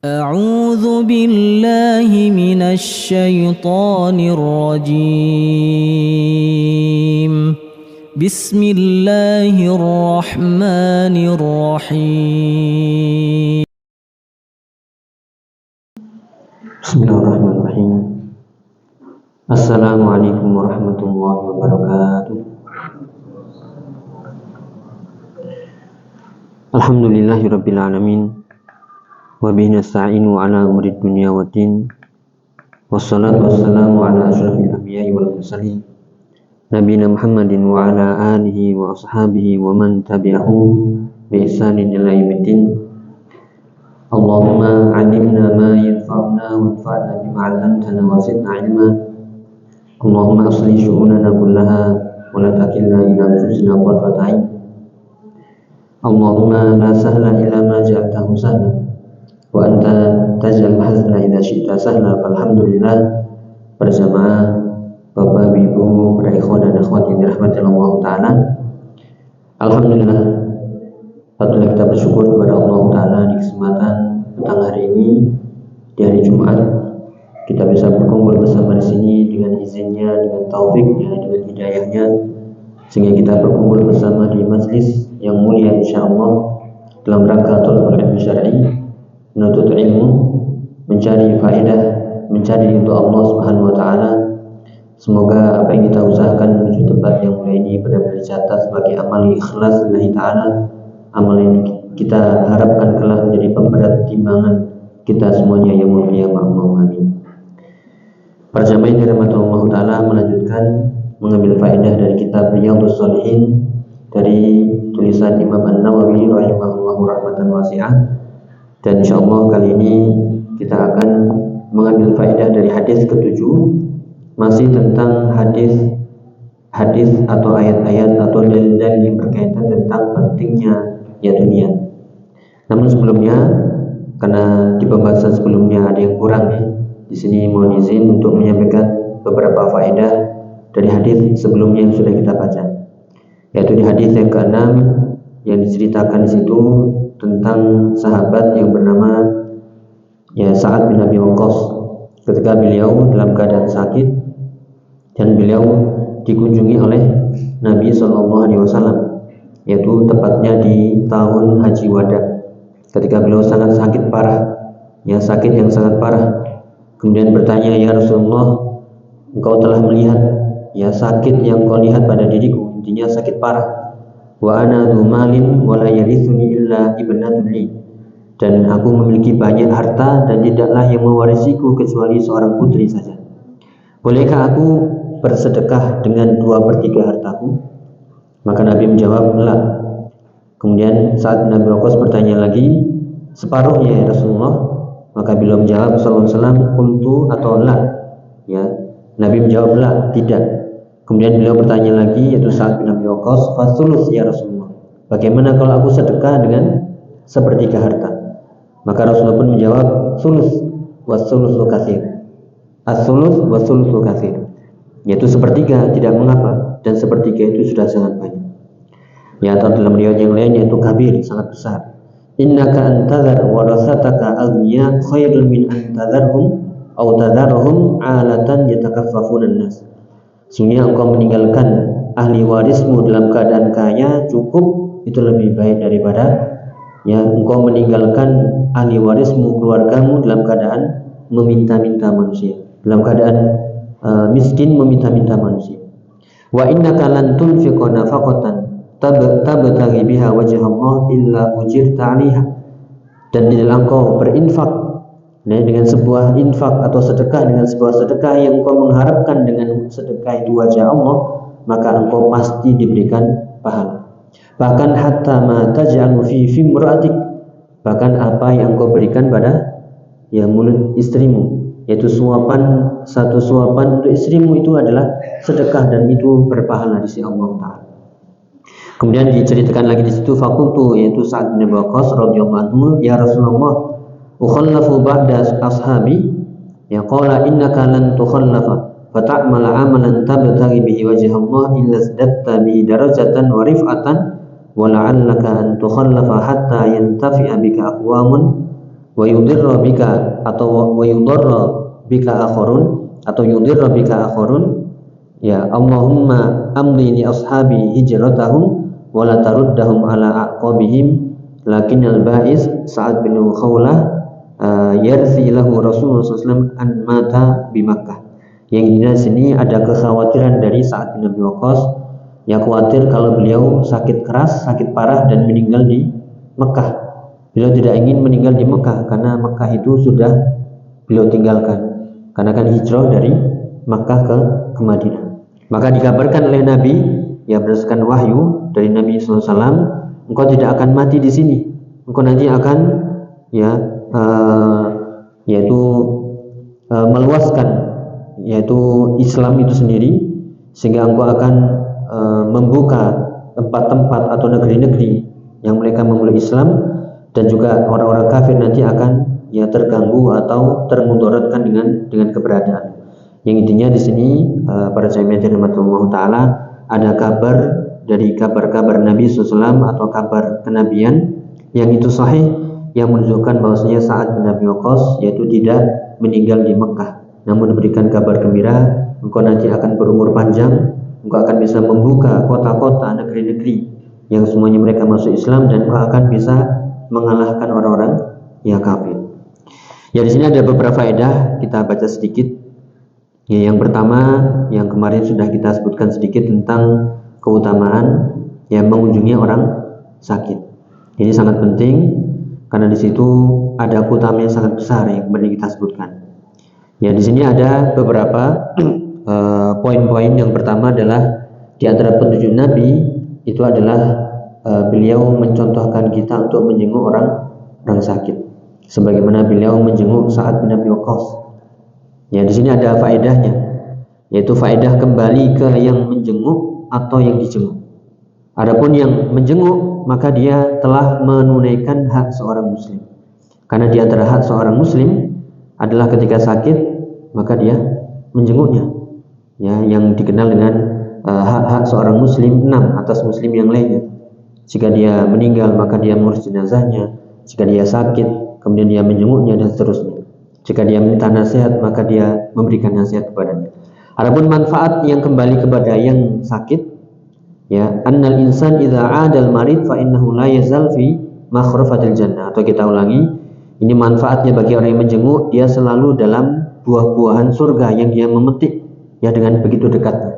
أعوذ بالله من الشيطان الرجيم. بسم الله الرحمن الرحيم. Bismillahirrahmanirrahim. Assalamualaikum warahmatullahi wabarakatuh. Alhamdulillahirabbil alamin. Wa bihi nasta'inu ala umurid dunya waddin. Wassalatu wassalamu ala asyrafil anbiya'i wal mursalin. Nabiyina Muhammadin wa ala alihi wa ashabihi wa man tabi'ahum bi ihsanin ila yaumiddin. Allahumma 'allimna ma yanfa'una wanfa'na bima 'allamtana wa zidna 'ilma. Allahumma aslih syu'unana kullaha wa la takilna ila anfusina tarfata 'ain. Allahumma la sahla illa ma ja'altahu sahla wa anta taj'al hazna idza syi'ta sahla. Alhamdulillah, bersama Bapak Ibu, para ikhwan dan akhwat yang dirahmati Allah Ta'ala, alhamdulillah patutlah kita bersyukur kepada Allah Ta'ala di kesempatan petang hari ini, di hari Jumat, kita bisa berkumpul bersama di sini dengan izinnya, dengan taufiknya, dengan hidayahnya, sehingga kita berkumpul bersama di majlis yang mulia insyaallah dalam rangka thalabul ilmi syar'i, menuntut ilmu, mencari faedah, mencari ridha Allah Subhanahu wa taala. Semoga apa yang kita usahakan menuju tempat yang mulia ini benar-benar dicatat sebagai amal ikhlas lillahi taala, amal yang kita harapkan kelak menjadi pemberat timbangan kita semuanya yang mulia. Allahumma amin. Para jamaah yang dirahmati Allah taala, melanjutkan mengambil faedah dari kitab Riyadhus Shalihin dari tulisan Imam An-Nawawi rahimahullahu rahmatan wasi'ah. Dan insyaallah kali ini kita akan mengambil faedah dari hadis ke-7, masih tentang hadis atau ayat-ayat atau dalil-dalil yang berkaitan tentang pentingnya ya dunia. Namun sebelumnya, karena di pembahasan sebelumnya ada yang kurang ya, di sini mohon izin untuk menyampaikan beberapa faedah dari hadis sebelumnya yang sudah kita baca, yaitu di hadis yang ke-6 yang diceritakan di situ tentang sahabat yang bernama ya Sa'ad bin Abi Waqqas, ketika beliau dalam keadaan sakit dan beliau dikunjungi oleh Nabi SAW, yaitu tepatnya di tahun Haji Wada, ketika beliau sangat sakit parah, ya sakit yang sangat parah. Kemudian bertanya, ya Rasulullah, engkau telah melihat ya sakit yang kau lihat pada diriku, intinya sakit parah. Wa ana dzu malin wa la yarithuni illa ibnatun li, dan aku memiliki banyak harta dan tidaklah yang mewarisiku kecuali seorang putri saja. Bolehkah aku bersedekah dengan 2/3 hartaku? Maka Nabi menjawab, la. Kemudian saat Nabi Waqqas bertanya lagi, separuhnya ya Rasulullah? Maka beliau menjawab sallallahu alaihi wasallam, qultu atau la, ya. Nabi menjawab la, tidak. Kemudian beliau bertanya lagi, yaitu saat Nabi Waqqas, fasulus ya Rasulullah, bagaimana kalau aku sedekah dengan 1/3 harta? Maka Rasulullah pun menjawab, sulus wasulusu katsir, as-sulus wasulusu katsir, yaitu 1/3 tidak mengapa, dan 1/3 itu sudah sangat banyak. Ya, atau dalam riwayat yang lain yaitu kabir, sangat besar. Innaka antadhar warasataka aghniya khairun min antadharhum aw tadharhum alatan yatakaffafuna an-nas. Sesungguhnya engkau meninggalkan ahli warismu dalam keadaan kaya cukup, itu lebih baik daripada ya engkau meninggalkan ahli warismu, keluargamu dalam keadaan meminta-minta manusia, dalam keadaan miskin meminta-minta manusia. Wa innaka lan tunfiqa nafaqatan tabtaghi biha wajha Allah illa ujirta 'alaiha, dan tidaklah engkau berinfak dengan sebuah infak atau sedekah, dengan sebuah sedekah yang engkau mengharapkan dengan sedekah itu wajah Allah, maka engkau pasti diberikan pahala. Bahkan hatta ma taj'alu fi imra'atik, bahkan apa yang engkau berikan pada yang mulut istrimu, yaitu satu suapan untuk istrimu itu adalah sedekah, dan itu berpahala di sisi Allah Ta'ala. Kemudian diceritakan lagi di situ, fakultu, yaitu Sa'ad bin Abi Waqqas radhiyallahu anhu, ya Rasulullah, ukhallafu ba'da ashabi, ya qala innaka lan tukhallafa fata'mala amalan tabtaghi bihi wajha Allah illa izdatta bihi darajatan wa rif'atan wa la'allaka an tukhallafa hatta yantafi'a bika aqwamun wa yudirra bika atau wa yudarra bika akhorun atau yudirra bika akhorun, ya Allahumma amli li ashabi hijratahum wa la taruddahum ala aqabihim lakinnal ba'is Sa'ad bin Khawlah yarsi lahu Rasulullah SAW an mata di Makkah. Yang di sini ada kekhawatiran dari Sa'ad bin Abi Waqqas, yang khawatir kalau beliau sakit keras, sakit parah dan meninggal di Mekah. Beliau tidak ingin meninggal di Mekah karena Mekah itu sudah beliau tinggalkan, karena kan hijrah dari Mekah ke Madinah. Maka dikabarkan oleh Nabi, ya berdasarkan wahyu dari Nabi SAW, engkau tidak akan mati di sini, engkau nanti akan meluaskan yaitu Islam itu sendiri, sehingga engkau akan membuka tempat-tempat atau negeri-negeri yang mereka memulai Islam, dan juga orang-orang kafir nanti akan terganggu atau termudaratkan dengan keberadaan. Yang intinya di sini para jamaah rahmatullah taala, ada kabar dari kabar-kabar Nabi SAW atau kabar kenabian yang itu sahih, yang menunjukkan bahwasanya Sa'ad bin Abi Waqqas yaitu tidak meninggal di Mekah, namun diberikan kabar gembira, engkau nanti akan berumur panjang, engkau akan bisa membuka kota-kota, negeri-negeri yang semuanya mereka masuk Islam, dan engkau akan bisa mengalahkan orang-orang yang kafir. Ya, di sini ada beberapa faedah, kita baca sedikit. Ya, yang pertama yang kemarin sudah kita sebutkan sedikit tentang keutamaan yang mengunjungi orang sakit. Ini sangat penting karena di situ ada keutamaan yang sangat besar yang kemarin kita sebutkan. Ya, di sini ada beberapa poin-poin. Yang pertama adalah di antara petunjuk Nabi itu adalah beliau mencontohkan kita untuk menjenguk orang sakit, sebagaimana beliau menjenguk Sa'ad bin Abi Waqqas. Ya, di sini ada faedahnya, yaitu faedah kembali ke yang menjenguk atau yang dijenguk. Adapun yang menjenguk, maka dia telah menunaikan hak seorang muslim. Karena di antara hak seorang muslim adalah ketika sakit, maka dia menjenguknya. Ya, yang dikenal dengan hak-hak seorang muslim 6 atas muslim yang lainnya. Jika dia meninggal, maka dia mengurus jenazahnya. Jika dia sakit, kemudian dia menjenguknya, dan seterusnya. Jika dia minta nasihat, maka dia memberikan nasihat kepadanya. Adapun manfaat yang kembali kepada yang sakit, ya, annal insan idza 'adal marid fa innahu la yazal fi makhrafatil jannah. Atau kita ulangi, ini manfaatnya bagi orang yang menjenguk, dia selalu dalam buah-buahan surga yang dia memetik ya dengan begitu dekatnya.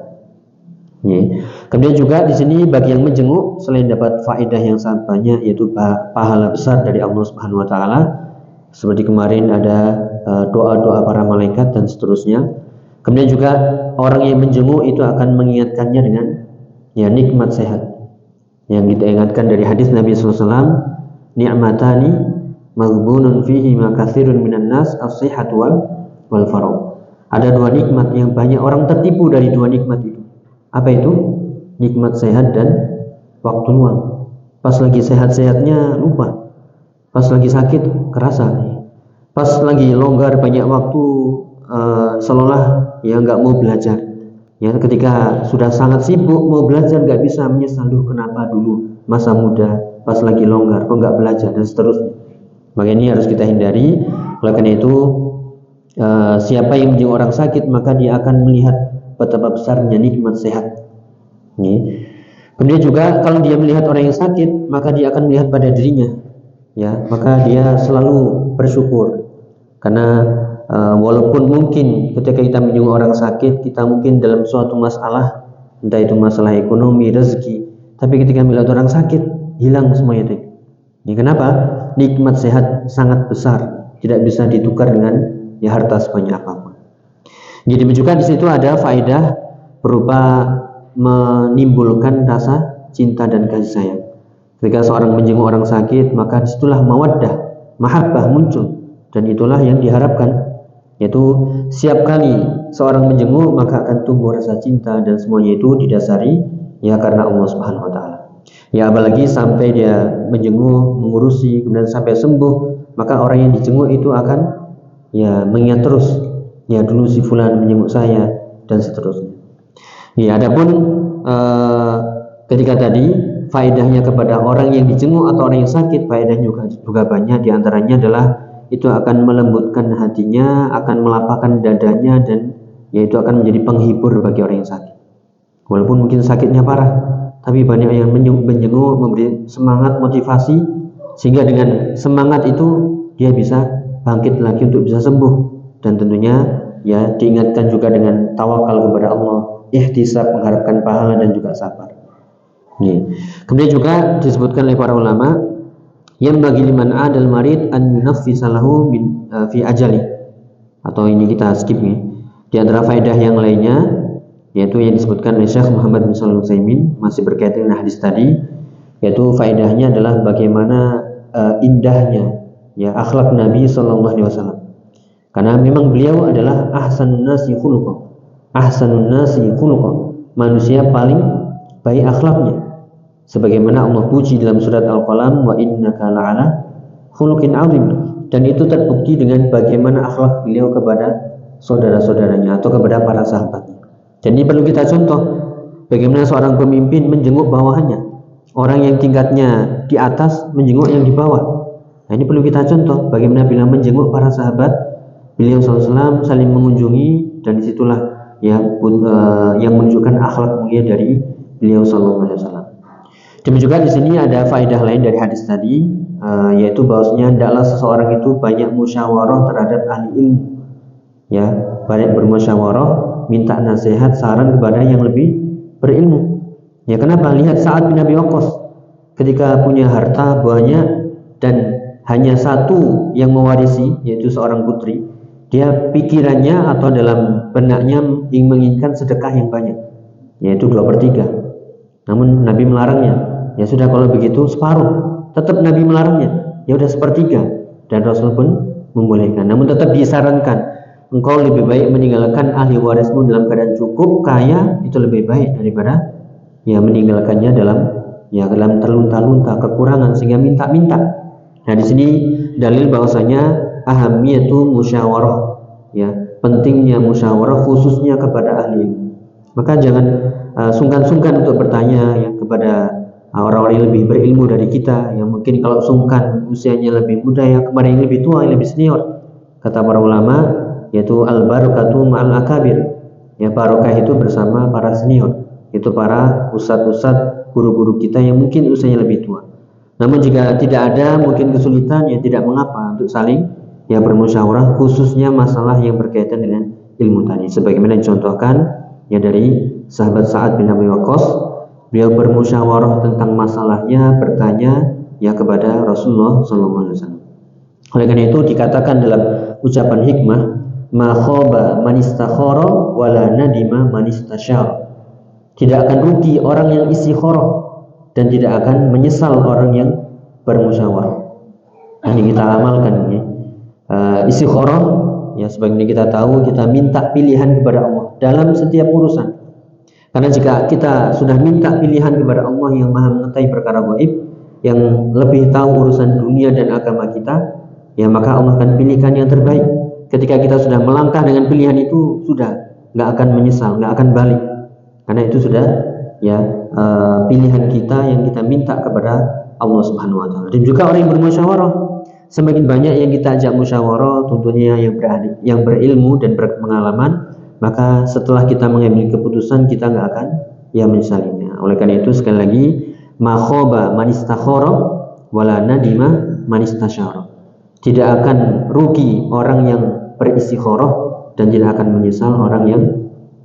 Ya. Kemudian juga di sini bagi yang menjenguk selain dapat faedah yang sangat banyak, yaitu pahala besar dari Allah Subhanahu wa taala. Seperti kemarin ada doa-doa para malaikat dan seterusnya. Kemudian juga orang yang menjenguk itu akan mengingatkannya dengan nikmat sehat. Yang kita ingatkan dari hadis Nabi SAW, ni'matani maghbunun fihi ma katsirun minan nas as-sihhatu wal faragh. Ada dua nikmat yang banyak orang tertipu dari dua nikmat itu. Apa itu? Nikmat sehat dan waktu luang. Pas lagi sehat-sehatnya lupa, pas lagi sakit kerasa, pas lagi longgar banyak waktu seolah nggak mau belajar. Ya, ketika sudah sangat sibuk mau belajar nggak bisa, menyesal, kenapa dulu masa muda pas lagi longgar kok nggak belajar, dan seterusnya. Maka ini harus kita hindari. Oleh karena itu siapa yang menjenguk orang sakit, maka dia akan melihat betapa besarnya nikmat sehat. Kemudian juga kalau dia melihat orang yang sakit, maka dia akan melihat pada dirinya. Ya, maka dia selalu bersyukur. Karena walaupun mungkin ketika kita menjenguk orang sakit, kita mungkin dalam suatu masalah, entah itu masalah ekonomi, rezeki, tapi ketika melihat orang sakit, hilang semua itu. Ya, kenapa? Nikmat sehat sangat besar, tidak bisa ditukar dengan harta sebanyak apapun. Jadi juga di situ ada faedah berupa menimbulkan rasa cinta dan kasih sayang. Ketika seorang menjenguk orang sakit, maka disitulah mawaddah, mahabbah muncul, dan itulah yang diharapkan. Yaitu setiap kali seorang menjenguk, maka akan tumbuh rasa cinta, dan semuanya itu didasari karena Allah Subhanahu wa taala. Ya, apalagi sampai dia menjenguk, mengurusi, kemudian sampai sembuh, maka orang yang dijenguk itu akan mengingat terus, dulu si fulan menjenguk saya, dan seterusnya. Ya, adapun ketika tadi faedahnya kepada orang yang dijenguk atau orang yang sakit, faedahnya juga banyak. Di antaranya adalah itu akan melembutkan hatinya, akan melapangkan dadanya, dan yaitu akan menjadi penghibur bagi orang yang sakit. Walaupun mungkin sakitnya parah, tapi banyak yang menjenguk, memberi semangat, motivasi, sehingga dengan semangat itu dia bisa bangkit lagi untuk bisa sembuh. Dan tentunya ya diingatkan juga dengan tawakal kepada Allah, ihtisab, mengharapkan pahala, dan juga sabar. Kemudian juga disebutkan oleh para ulama, yang bagi liman adal marid an yunaffisa lahu fi ajali. Atau ini kita skip nih. Di antara faedah yang lainnya, yaitu yang disebutkan oleh Syekh Muhammad bin Shalih Al-Utsaimin, masih berkaitan dengan hadis tadi, yaitu faedahnya adalah bagaimana indahnya ya akhlak Nabi Sallallahu Alaihi Wasallam. Karena memang beliau adalah ahsanun nasi khuluqan, manusia paling baik akhlaknya. Sebagaimana Allah puji dalam surat Al-Qalam, wa innaka la'ala khuluqin 'azim. Dan itu terbukti dengan bagaimana akhlak beliau kepada saudara-saudaranya atau kepada para sahabatnya. Jadi perlu kita contoh bagaimana seorang pemimpin menjenguk bawahannya, orang yang tingkatnya di atas menjenguk yang di bawah. Nah, ini perlu kita contoh bagaimana beliau menjenguk para sahabat beliau SAW, saling mengunjungi, dan disitulah ya yang menunjukkan akhlak mulia dari beliau SAW. Demikian juga di sini ada faedah lain dari hadis tadi, yaitu bahwasanya hendaklah seseorang itu banyak musyawarah terhadap ahli ilmu, ya banyak bermusyawarah, minta nasihat, saran kepada yang lebih berilmu. Ya kenapa? Lihat Sa'ad bin Abi Waqqas, ketika punya harta banyak dan hanya satu yang mewarisi, yaitu seorang putri, dia pikirannya atau dalam benaknya menginginkan sedekah yang banyak, yaitu 2/3. Namun Nabi melarangnya. Ya sudah, kalau begitu separuh. Tetap Nabi melarangnya. Ya udah 1/3, dan Rasul pun membolehkan. Namun tetap disarankan, engkau lebih baik meninggalkan ahli warismu dalam keadaan cukup, kaya, itu lebih baik daripada ya meninggalkannya dalam terlunta-lunta, kekurangan, sehingga minta-minta. Nah, di sini dalil bahwasanya ahamiyatu musyawarah, ya pentingnya musyawarah khususnya kepada ahli ilmu. Maka jangan sungkan-sungkan untuk bertanya ya kepada orang-orang yang lebih berilmu dari kita, yang mungkin kalau sungkan usianya lebih muda ya kepada yang lebih tua, yang lebih senior. Kata para ulama, yaitu al-barakatu ma'al akabir, ya barokah itu bersama para senior, itu para ustadz-ustadz, guru-guru kita yang mungkin usianya lebih tua. Namun jika tidak ada mungkin kesulitan, ya tidak mengapa untuk saling ya bermusyawarah, khususnya masalah yang berkaitan dengan ilmu tadi, sebagaimana dicontohkan ya dari sahabat Sa'ad bin Abi Waqqas. Beliau bermusyawarah tentang masalahnya, bertanya ya kepada Rasulullah SAW. Oleh karena itu dikatakan dalam ucapan hikmah, ma khaba man istakhara wala nadima man istasyara. Tidak akan rugi orang yang istikharah dan tidak akan menyesal orang yang bermusyawarah. Ini kita amalkan ya. Istikharah ya sebagaimana kita tahu, kita minta pilihan kepada Allah dalam setiap urusan. Karena jika kita sudah minta pilihan kepada Allah yang Maha mengetahui perkara gaib, yang lebih tahu urusan dunia dan agama kita, ya maka Allah akan pilihkan yang terbaik. Ketika kita sudah melangkah dengan pilihan itu, sudah nggak akan menyesal, nggak akan balik, karena itu sudah ya pilihan kita yang kita minta kepada Allah Subhanahu Wa Taala. Dan juga orang yang bermusyawarah, semakin banyak yang kita ajak musyawarah, tentunya yang berilmu dan berpengalaman, maka setelah kita mengambil keputusan kita nggak akan ya menyesalinya. Oleh karena itu sekali lagi, ma khaba man istakhara wala nadima man istasyara. Tidak akan rugi orang yang beristikharah dan tidak akan menyesal orang yang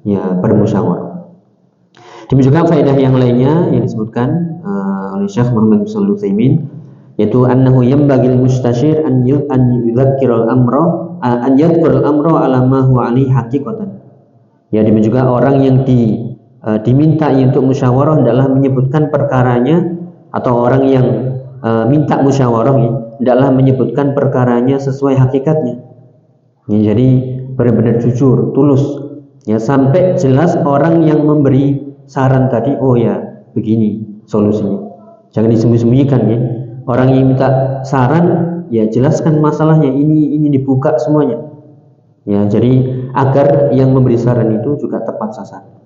ya bermusyawarah. Demikian juga faedah yang lainnya yang disebutkan oleh Syekh Muhammad bin Shalih Al-Utsaimin, yaitu annahu yanbaghi lil-mustasyir an yudzakkira an yadhkura al-amra ala ma huwa alaihi haqiqatan. Ya, demikian juga orang yang diminta untuk musyawarah adalah menyebutkan perkaranya, atau orang yang minta musyawarah ya, adalah menyebutkan perkaranya sesuai hakikatnya. Ya, jadi benar-benar jujur, tulus, ya sampai jelas orang yang memberi saran tadi, oh ya begini solusinya. Jangan disembunyi-sembunyikan ya. Orang yang minta saran, ya jelaskan masalahnya, ini dibuka semuanya. Ya, jadi agar yang memberi saran itu juga tepat sasaran.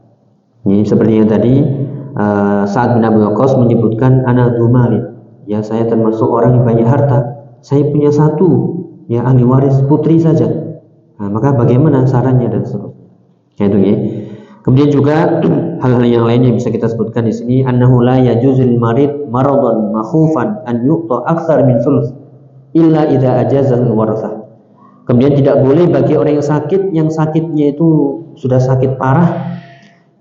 Ini seperti yang tadi Sa'ad bin Abi Waqqas menyebutkan ana dzu malin. Ya, saya termasuk orang yang banyak harta. Saya punya satu ya ahli waris putri saja. Nah, maka bagaimana sarannya dan seterusnya. Ya, itu ya. Kemudian juga hal-hal yang lain yang bisa kita sebutkan di sini, annahu la yajuzul marid maradan makhufan an yuqta aktsar min sulus illa idza ajazal warasah. Kemudian tidak boleh bagi orang yang sakitnya itu sudah sakit parah,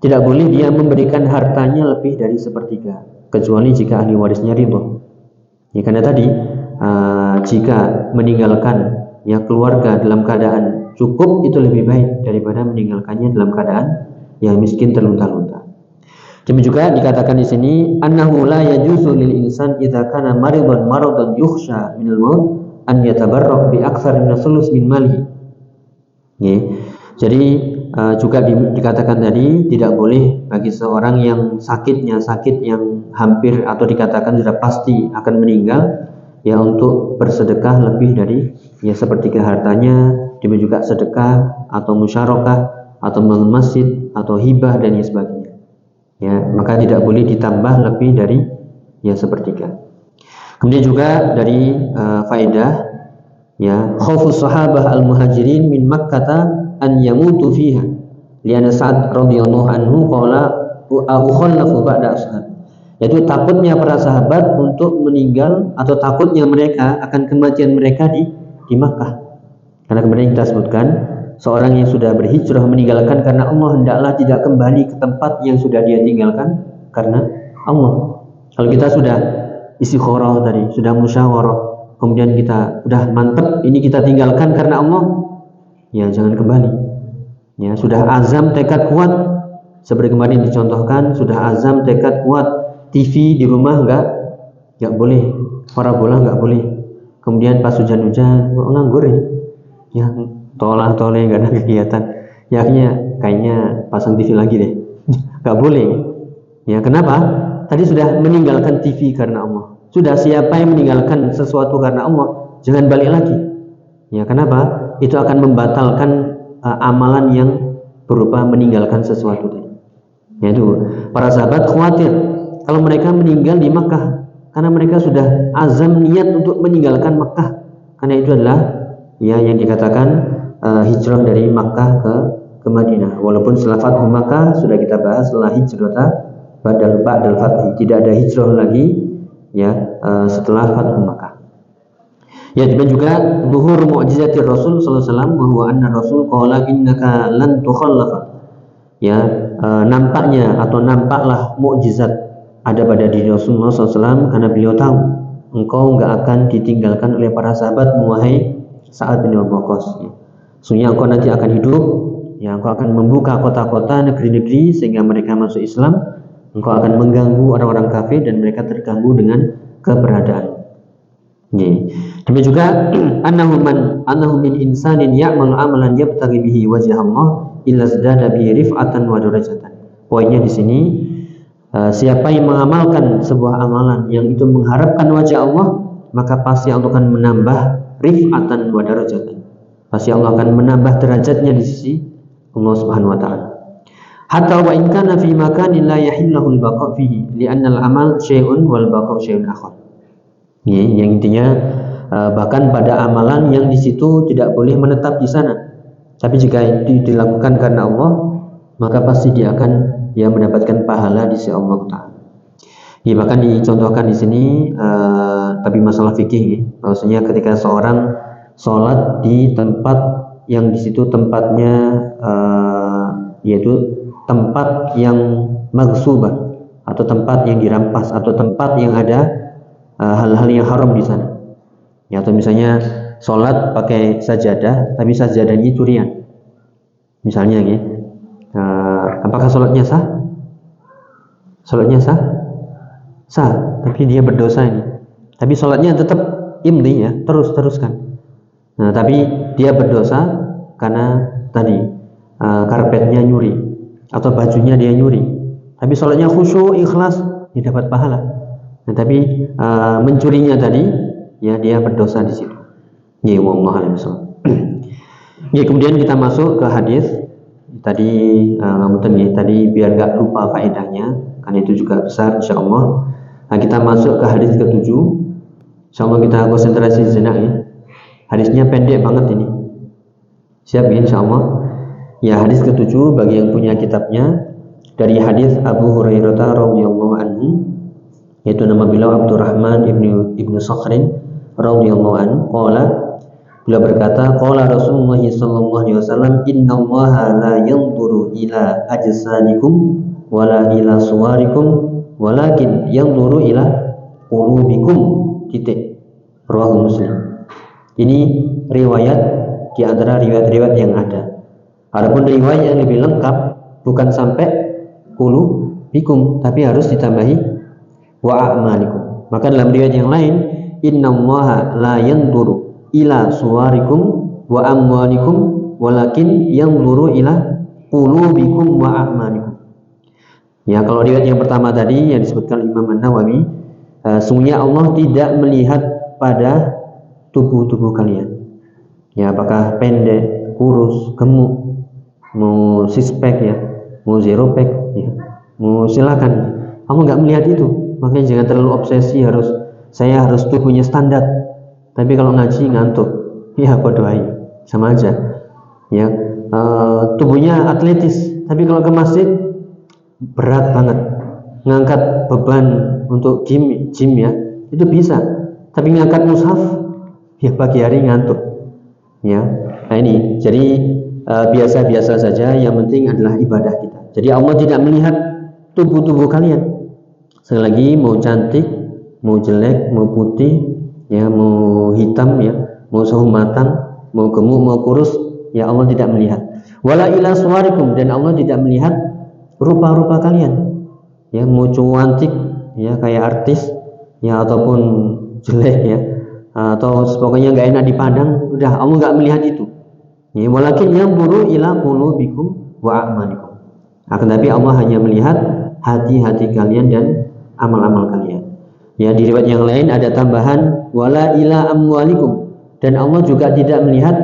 tidak boleh dia memberikan hartanya lebih dari sepertiga, kecuali jika ahli warisnya ridho. Ya, karena tadi jika meninggalkan ya keluarga dalam keadaan cukup itu lebih baik daripada meninggalkannya dalam keadaan yang miskin terlunta-lunta. Demikian juga dikatakan di sini, annahu la yajuzu lil insan idza kana maridan maradan yukhsha minal maut an yatabarrak bi aktsar min sulus min malihi. Ya. Jadi juga dikatakan tadi tidak boleh bagi seorang yang sakit yang hampir atau dikatakan sudah pasti akan meninggal ya untuk bersedekah lebih dari ya sepertiga hartanya, demikian juga sedekah atau musyarakah atau membangun masjid atau hibah dan sebagainya. Ya, maka tidak boleh ditambah lebih dari ya sepertiga. Kemudian juga dari faedah ya khaufus sahabah al-muhajirin min Makkah an yamutu fiha lianna Sa'ad radhiyallahu anhu qala ukhallafu ba'da ashab. Yaitu takutnya para sahabat untuk meninggal atau takutnya mereka akan kematian mereka di Makkah. Karena kemarin kita sebutkan seorang yang sudah berhijrah meninggalkan karena Allah hendaklah tidak kembali ke tempat yang sudah dia tinggalkan karena Allah. Kalau kita sudah istikharah tadi, sudah musyawarah, kemudian kita sudah mantap ini kita tinggalkan karena Allah, ya jangan kembali. Ya, sudah azam tekad kuat seperti kemarin dicontohkan, sudah azam tekad kuat, TV di rumah enggak boleh, parabola enggak boleh. Kemudian pas hujan-hujan nganggur ini. Ya, toleh enggak ada kegiatan. Ya kayaknya pasang TV lagi deh. Enggak boleh. Ya, kenapa? Tadi sudah meninggalkan TV karena Allah. Sudah siapa yang meninggalkan sesuatu karena Allah, jangan balik lagi. Ya, kenapa? Itu akan membatalkan amalan yang berupa meninggalkan sesuatu tadi. Yaitu para sahabat khawatir kalau mereka meninggal di Makkah karena mereka sudah azam niat untuk meninggalkan Makkah. Karena itu adalah ya yang dikatakan hijrah dari Makkah ke Madinah. Walaupun setelah Fathu Makkah sudah kita bahas setelah hijrah ba'dal fath, tidak ada hijrah lagi ya setelah Fathu Makkah. Ya, dan juga zuhur mu'jizatir Rasul sallallahu alaihi wasallam wa huwa anna Rasul qala innaka lan tukhallafa. Ya, nampaklah mukjizat ada pada diri Rasulullah SAW karena beliau tahu engkau enggak akan ditinggalkan oleh para sahabat wahai Sa'ad bin Abi Waqqas. Sesungguhnya engkau nanti akan hidup, ya engkau akan membuka kota-kota, negeri-negeri sehingga mereka masuk Islam. Engkau akan mengganggu orang-orang kafir dan mereka terganggu dengan keberadaan. Demikian juga annahu min insanin ya'mal amalan yabtaghi bihi wajha Allah illa zadada bihi rif'atan wa darajatan. Poinnya di sini siapa yang mengamalkan sebuah amalan yang itu mengharapkan wajah Allah, maka pasti Allah akan menambah rif'atan wa darajatan. Pasti Allah akan menambah derajatnya di sisi Allah Subhanahu wa taala. Hatta wa in kana fi makanin la yahillahu al-baqa' fihi li'anna al-amal syai'un wal baqa' syai'un akhar. Yang intinya bahkan pada amalan yang di situ tidak boleh menetap di sana. Tapi jika itu dilakukan karena Allah, maka pasti dia akan mendapatkan pahala di sisi Allah Taala. Ya, bahkan dicontohkan di sini tapi masalah fikih, maksudnya ketika seorang sholat di tempat yang di situ tempatnya yaitu tempat yang maghsubah atau tempat yang dirampas atau tempat yang ada hal-hal yang haram di sana. Ya, atau misalnya sholat pakai sajadah tapi sajadahnya curian. Misalnya apakah sholatnya sah? Sholatnya sah? Sah, tapi dia berdosa ini. Tapi sholatnya tetap imdi ya, teruskan. Nah, tapi dia berdosa karena tadi karpetnya nyuri atau bajunya dia nyuri. Tapi sholatnya khusyuk, ikhlas, dia dapat pahala. Nah, tapi mencurinya tadi ya dia berdosa di situ. Ya, wallahu a'lam. Ya, kemudian kita masuk ke hadis tadi tadi biar gak lupa faedahnya karena itu juga besar insyaallah. Nah, kita masuk ke hadis ke-7. Insyaallah kita konsentrasi sejenak ya. Hadisnya pendek banget ini. Siap ya insyaallah. Ya, hadis ke-7 bagi yang punya kitabnya, dari hadis Abu Hurairah radhiyallahu anhu, yaitu nama beliau Abdurrahman ibnu Sakhrin radhiyallahu anhu, qala, beliau berkata, qala Rasulullah sallallahu alaihi wasallam, innallaha la yanzuru ila ajsadikum wala ila suwarikum walakin yanzuru ila qulubikum. Titik. Rawahu Muslim. Ini riwayat di antara riwayat-riwayat yang ada. Adapun riwayat yang lebih lengkap bukan sampai qulubikum, tapi harus ditambahi wa a'malikum. Maka dalam riwayat yang lain, innallaha la yanzuru ila suwarikum wa amwalikum walakin yanzuru ila qulubikum wa a'malikum. Ya, kalau riwayat yang pertama tadi yang disebutkan Imam An-Nawawi, sungguhnya Allah tidak melihat pada tubuh-tubuh kalian. Ya, apakah pendek, kurus, gemuk, mau six pack ya, mau zero pack ya, mau silakan. Kamu nggak melihat itu, makanya jangan terlalu obsesi saya harus tubuhnya standar. Tapi kalau ngaji ngantuk, ya berdoa sama aja. Ya, tubuhnya atletis, tapi kalau ke masjid berat banget, ngangkat beban untuk gym ya, itu bisa. Tapi ngangkat mushaf, ya pagi hari ngantuk. Ya, nah ini jadi biasa-biasa saja. Yang penting adalah ibadah kita. Jadi Allah tidak melihat tubuh-tubuh kalian. Sekali lagi, mau cantik, mau jelek, mau putih, ya, mau hitam, ya, mau sawo matang, mau gemuk, mau kurus, ya Allah tidak melihat. Wala ila suwarikum, dan Allah tidak melihat rupa-rupa kalian. Ya, mau cantik, ya kayak artis, ya ataupun jelek ya, atau pokoknya nggak enak dipandang, udah Allah nggak melihat itu. Ya, walakin yanzuru ila qulubikum wa a'malikum. Akan tapi Allah hanya melihat hati-hati kalian dan amal-amal kalian. Ya, di riwayat yang lain ada tambahan wala ila amwalikum, dan Allah juga tidak melihat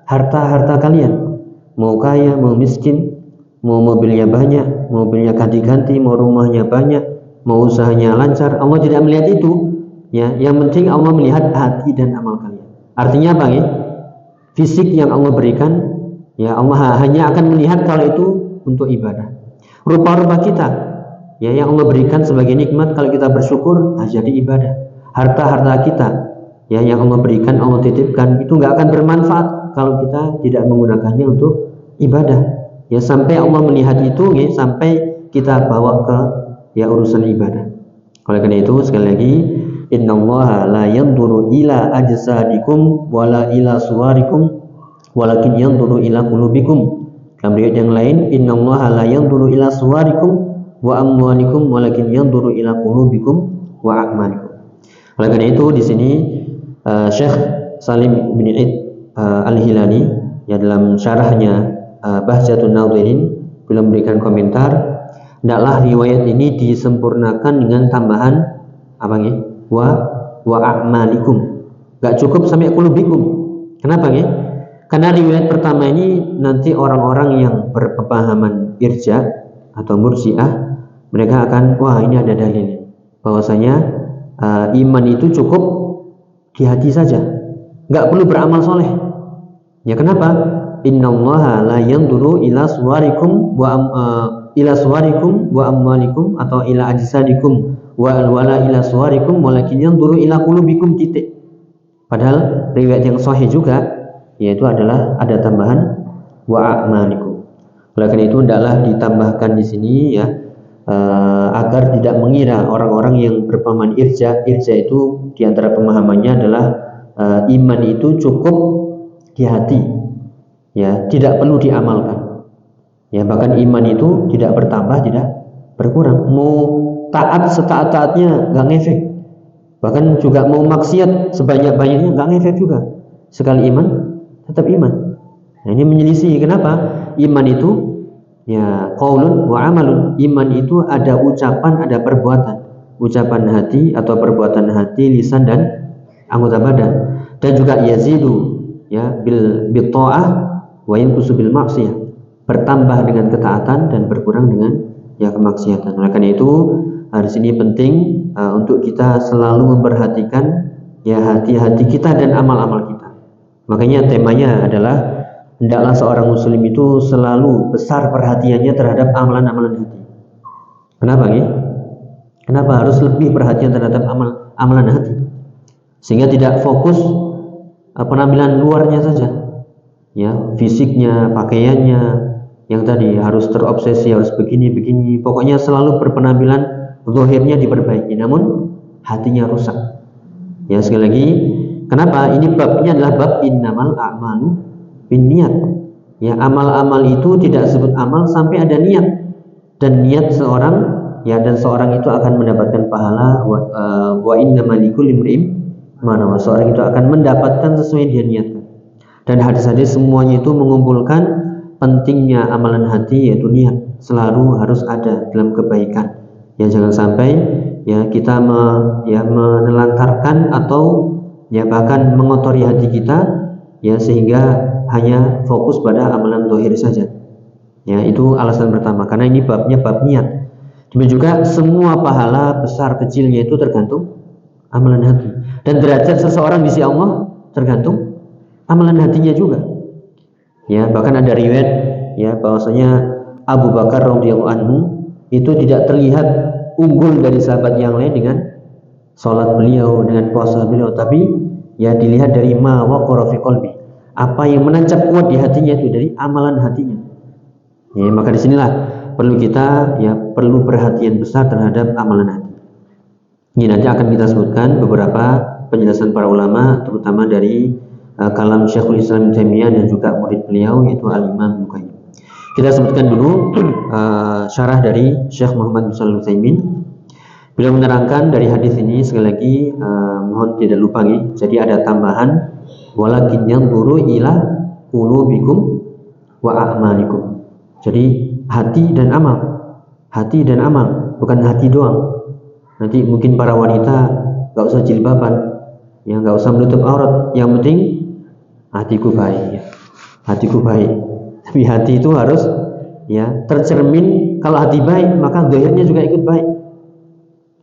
harta-harta kalian. Mau kaya, mau miskin, mau mobilnya banyak, mobilnya ganti-ganti, mau rumahnya banyak, mau usahanya lancar, Allah tidak melihat itu. Ya, yang penting Allah melihat hati dan amal kalian. Artinya apa ya? Fisik yang Allah berikan, ya Allah hanya akan melihat kalau itu untuk ibadah. Rupa-rupa kita, ya yang Allah berikan sebagai nikmat, kalau kita bersyukur, jadi ibadah. Harta-harta kita, ya yang Allah berikan, Allah titipkan, itu nggak akan bermanfaat kalau kita tidak menggunakannya untuk ibadah. Ya, sampai Allah melihat itu, ya, sampai kita bawa ke urusan ibadah. Oleh karena itu, sekali lagi, innallaha la yanzuru ila ajsadikum wala ila suwarikum walakin yanzuru ila qulubikum. Dalam riwayat yang lain, innallaha la yanzuru ila suwarikum wa amwalikum walakin yanzuru ila qulubikum wa a'malikum. Oleh karena itu, di sini Syekh Salim bin Id Al-Hilali, ya, dalam syarahnya Bahjatun Nadhirin, beliau memberikan komentar, hendaklah riwayat ini disempurnakan dengan tambahan apa ya? Wa a'malikum. Gak cukup sampai qulubikum. Kenapa ya? Karena riwayat pertama ini nanti orang-orang yang berpemahaman irja atau murji'ah, mereka akan, wah ini ada dalil bahwasanya iman itu cukup di hati saja, nggak perlu beramal soleh. Ya, kenapa? Innallaha la yanzuru ila suwarikum wa amwalikum atau ila ajsadikum wala ila suwarikum walakin yanzuru ila qulubikum, titik. Padahal riwayat yang sahih juga, yaitu adalah ada tambahan wa a'malikum. Oleh karena itu, hendaklah ditambahkan di sini ya, agar tidak mengira orang-orang yang berpemahaman irja itu diantara pemahamannya adalah iman itu cukup di hati, ya, tidak perlu diamalkan. Ya, bahkan iman itu tidak bertambah, tidak berkurang. Mau taat setaat-taatnya nggak ngefek, bahkan juga mau maksiat sebanyak-banyaknya nggak ngefek juga. Sekali iman tetap iman. Nah, ini menyelisih. Kenapa? Iman itu ya qaulun wa amalun. Iman itu ada ucapan, ada perbuatan. Ucapan hati atau perbuatan hati, lisan dan anggota badan. Dan juga yazidu ya bil ta'ah wa yanqusu bil maksiyah. Bertambah dengan ketaatan dan berkurang dengan ya kemaksiatan. Oleh karena itu, di sini penting untuk kita selalu memperhatikan ya hati-hati kita dan amal-amal kita. Makanya temanya adalah hendaklah seorang muslim itu selalu besar perhatiannya terhadap amalan-amalan hati. Kenapa nih? Kenapa harus lebih perhatian terhadap amalan hati? Sehingga tidak fokus penampilan luarnya saja, ya, fisiknya, pakaiannya, yang tadi harus terobsesi, harus begini, pokoknya selalu berpenampilan zahirnya diperbaiki, namun hatinya rusak. Ya, sekali lagi, kenapa? Ini babnya adalah bab innamal a'malu binniyat. Ya, amal-amal itu tidak disebut amal sampai ada niat, dan niat seorang, ya, dan seorang itu akan mendapatkan pahala. Wa innamal likulli imri'in ma nawa, seorang itu akan mendapatkan sesuai dia niatkan. Dan hadis-hadis semuanya itu mengumpulkan pentingnya amalan hati, yaitu niat selalu harus ada dalam kebaikan. Ya, jangan sampai ya kita menelantarkan atau ya bahkan mengotori hati kita, ya, sehingga hanya fokus pada amalan zahir saja. Ya, itu alasan pertama, karena ini babnya bab niat. Demikian juga semua pahala besar kecilnya itu tergantung amalan hati, dan derajat seseorang di sisi Allah tergantung amalan hatinya juga. Ya, bahkan ada riwayat ya bahwasanya Abu Bakar radhiyallahu anhu itu tidak terlihat unggul dari sahabat yang lain dengan sholat beliau, dengan puasa beliau, tapi ya dilihat dari ma waqara fi qalbi, apa yang menancap kuat di hatinya itu dari amalan hatinya. Ya, maka disinilah perlu kita perlu perhatian besar terhadap amalan hati. Ini nanti akan kita sebutkan beberapa penjelasan para ulama, terutama dari kalam Syekhul Islam Taimiyah dan juga murid beliau yaitu Al-Imam Ibnu Qayyim. Kita sebutkan dulu syarah dari Syekh Muhammad bin Shalih Al-Utsaimin. Beliau menerangkan dari hadis ini, sekali lagi mohon tidak lupa nih. Jadi ada tambahan walakin yanzuru ila qulubikum wa a'malikum. Jadi hati dan amal, bukan hati doang. Nanti mungkin para wanita nggak usah jilbaban, ya, nggak usah menutup aurat, yang penting hatiku baik, ya. Hatiku baik. Tapi hati itu harus ya tercermin. Kalau hati baik, maka zahirnya juga ikut baik.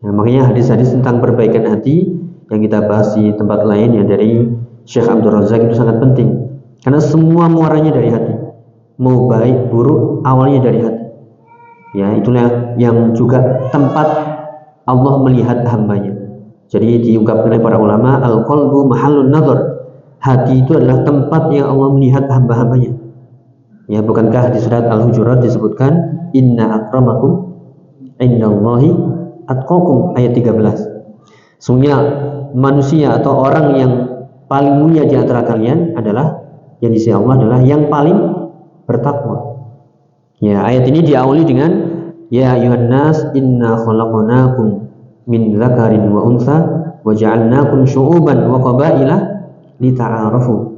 Nah, makanya hadis-hadis tentang perbaikan hati yang kita bahas di tempat lain ya dari Syekh Abdul Razak itu sangat penting, karena semua muaranya dari hati. Mau baik buruk awalnya dari hati. Ya, itulah yang juga tempat Allah melihat hambanya. Jadi diungkapkan oleh para ulama, al-qalbu mahallun nazar. Hati itu adalah tempat yang Allah melihat hamba-hambanya. Ya, bukankah di surat Al-Hujurat disebutkan inna akramakum indallahi atqakum, ayat 13. Sungguhnya manusia atau orang yang paling mulia di antara kalian adalah, yang di sisi Allah adalah yang paling bertakwa. Ya, ayat ini diawali dengan ya ayuhan nas inna khalaqnakum min dzakarin wa untha wa ja'alnakum syu'uban wa qabaila lita'arafu.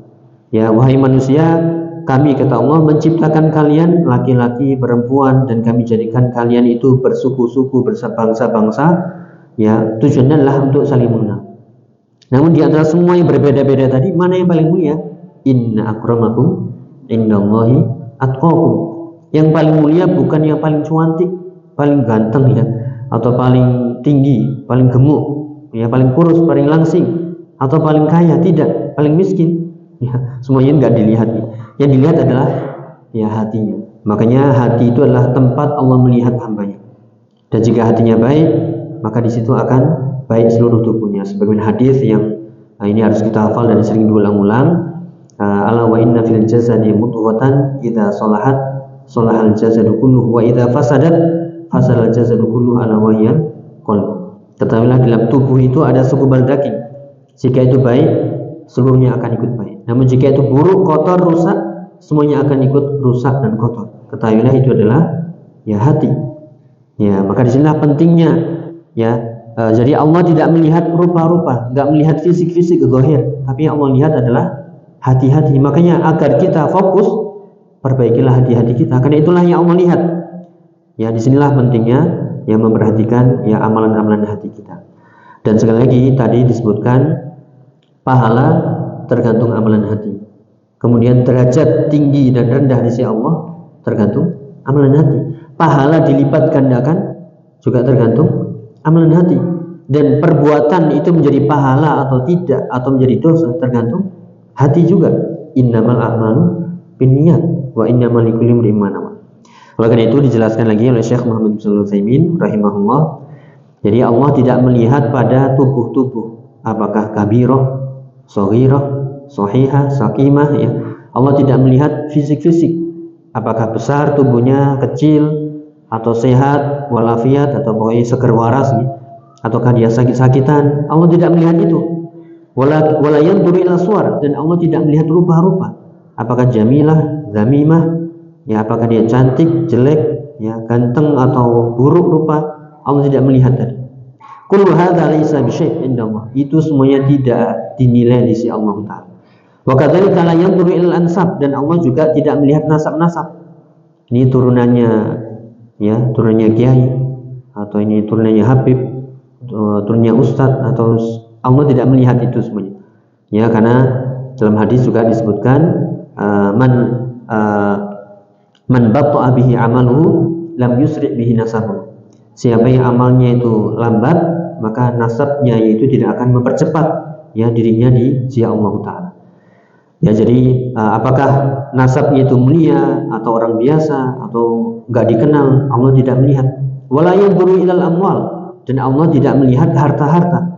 Ya, wahai manusia, kami kata Allah menciptakan kalian laki-laki, perempuan, dan kami jadikan kalian itu bersuku-suku, berbangsa-bangsa. Ya, tujuannya adalah untuk saling mengenal. Namun di antara semua yang berbeda-beda tadi, mana yang paling mulia? Inna akramakum indallahi atqakum. Yang paling mulia bukan yang paling cantik, paling ganteng ya, atau paling tinggi, paling gemuk, ya, paling kurus, paling langsing, atau paling kaya, tidak, paling miskin. Ya, semuanya enggak dilihat. Yang dilihat adalah ya hatinya. Makanya hati itu adalah tempat Allah melihat hambanya. Dan jika hatinya baik, maka di situ akan baik seluruh tubuhnya. Sebagaimana hadis yang ini harus kita hafal dan sering diulang-ulang. Ala wa inna fil jasadi mudghatan idza salahat salahal jasadu kulluhu wa idza fasadat fasadal jasadu kulluhu ala wa hiya qalb. Ketahuilah dalam tubuh itu ada segumpal daging. Jika itu baik, seluruhnya akan ikut baik. Namun jika itu buruk, kotor, rusak, semuanya akan ikut rusak dan kotor. Ketahuilah itu adalah ya hati. Ya, maka disinilah pentingnya ya. Jadi Allah tidak melihat rupa-rupa, nggak melihat fisik-fisik zahir, tapi yang Allah lihat adalah hati-hati. Makanya agar kita fokus, perbaikilah hati-hati kita, karena itulah yang Allah lihat. Ya, disinilah pentingnya ya memperhatikan ya amalan-amalan hati kita. Dan sekali lagi tadi disebutkan pahala tergantung amalan hati. Kemudian derajat tinggi dan rendah di sisi Allah tergantung amalan hati. Pahala dilipat gandakan juga tergantung amalan hati. Dan perbuatan itu menjadi pahala atau tidak, atau menjadi dosa tergantung hati juga. Innamal a'malu binniyat wa innamal likulli imrin ma nawa. Oleh karena itu dijelaskan lagi oleh Syekh Muhammad bin Shalih Al-Utsaimin rahimahullah. Jadi Allah tidak melihat pada tubuh-tubuh, apakah kabirah, shaghirah, sahihah, sakimah, ya. Allah tidak melihat fisik-fisik, apakah besar tubuhnya, kecil, atau sehat, walafiat, atau pokoknya seger waras, ya. Ataukah dia sakit-sakitan. Allah tidak melihat itu. Wala yanzuru ila suwar, dan Allah tidak melihat rupa-rupa, apakah jamilah, zamimah, ya, apakah dia cantik, jelek, ya, ganteng atau buruk rupa. Allah tidak melihat tadi. Kullu hadza laisa bisyai' indallah. Itu semuanya tidak dinilai di sisi Allah Ta'ala. Wa kadzalika la yanzuru ila ansab, dan Allah juga tidak melihat nasab-nasab. Ini turunannya, ya, turunannya kiai, atau ini turunannya habib, turunannya ustadz, atau Allah tidak melihat itu semuanya. Ya, karena dalam hadis juga disebutkan man batta'a bihi amaluhu lam yusri' bihi nasabuhu. Siapa yang amalnya itu lambat, maka nasabnya yaitu tidak akan mempercepat, ya, dirinya di sisi Allah Ta'ala. Ya, jadi apakah nasabnya itu mulia atau orang biasa atau enggak dikenal, Allah tidak melihat. Wala yanzuru ilal amwal, dan Allah tidak melihat harta-harta.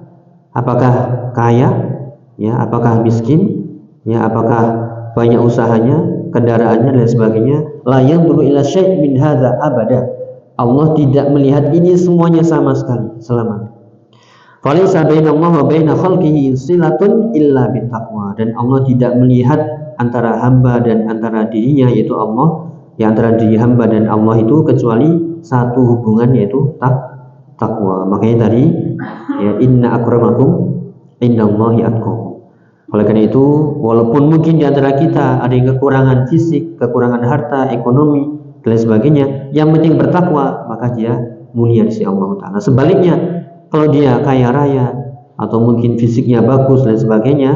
Apakah kaya, ya, apakah miskin, ya, apakah banyak usahanya, kendaraannya dan sebagainya. La yanzuru ila syai' min hadza abada. Allah tidak melihat ini semuanya sama sekali selamanya. Falaysa bainallahi wa baina khalqihi silatun illa bittaqwa, dan Allah tidak melihat antara hamba dan antara dirinya, yaitu Allah, ya, antara diri hamba dan Allah itu kecuali satu hubungan, yaitu takwa. Makanya tadi, ya, inna akramakum indallahi atqakum. Oleh karena itu, walaupun mungkin di antara kita ada yang kekurangan fisik, kekurangan harta, ekonomi dan sebagainya, yang penting bertakwa, maka dia mulia di sisi Allah Ta'ala. Sebaliknya, kalau dia kaya raya atau mungkin fisiknya bagus dan sebagainya,